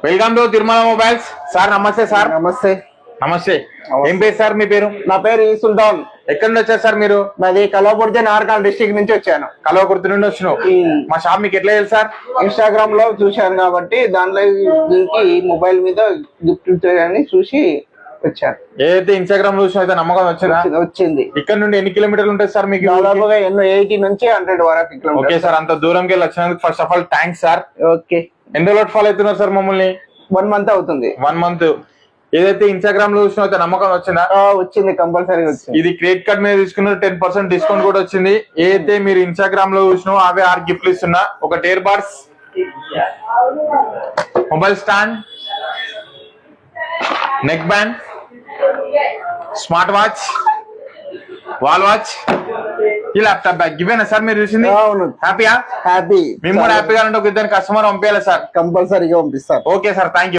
Welcome to Tirumala mobiles. Sir నమస్తే. Sir నమస్తే. నమస్తే. ఏం పేరు సార్ మీ పేరు? నా పేరు ఈ సుల్తాన్. ఎక్కడి నుంచి వచ్చారు సార్ మీరు? నాది కల్వకుర్తి నార్కల్ డిస్ట్రిక్ట్ నుంచి వచ్చాను. కల్వకుర్తి నుండి వచ్చినావు. మా షాప్ మీకు ఎట్లా తెలుసు సార్? ఇన్స్టాగ్రామ్ లో చూశాను కాబట్టి దాంట్లో దీనికి మొబైల్ మీద గిఫ్ట్ అని చూసి వచ్చాను. ఏదైతే ఇన్స్టాగ్రామ్ లో చూసిన అయితే నమ్మకం వచ్చింది. ఇక్కడ నుండి ఎన్ని కిలోమీటర్లు ఉంటుంది సార్ మీకు? దాదాపుగా 80 నుంచి 100 వరకు. ఓకే సార్, అంత దూరంకి వెళ్ళి వచ్చినందుకు first of all thanks sir. Okay. ఎన్ని రోజులు ఫాలో అవుతున్నారు సార్ మమ్మల్ని? 1 మంత్ అవుతుంది. 1 మంత్. ఏదైతే ఇన్స్టాగ్రామ్ లో చూసిన అయితే నమ్మకం వచ్చిందా? వచ్చింది, కంపల్సరీగా వచ్చింది. ఇది క్రెడిట్ కార్డ్ మీద తీసుకున్న 10% డిస్కౌంట్ కూడా వచ్చింది. ఏదైతే మీరు ఇన్స్టాగ్రామ్ లో చూసినా అవే 6 గిఫ్ట్లు ఇస్తున్నా. ఒక ear buds, mobile stand, neck band, smart watch, wall watch, ఈ ల్యాప్టాప్ బ్యాగ్. ఇవేనా సార్ మీరు చూసింది? హ్యాపీయా? హ్యాపీ. మేము కూడా హ్యాపీగా ఉంటే ఒక ఇద్దరు కస్టమర్ పంపించాలి సార్. కంపల్సరీగా పంపిస్తాను. Okay sir, thank you.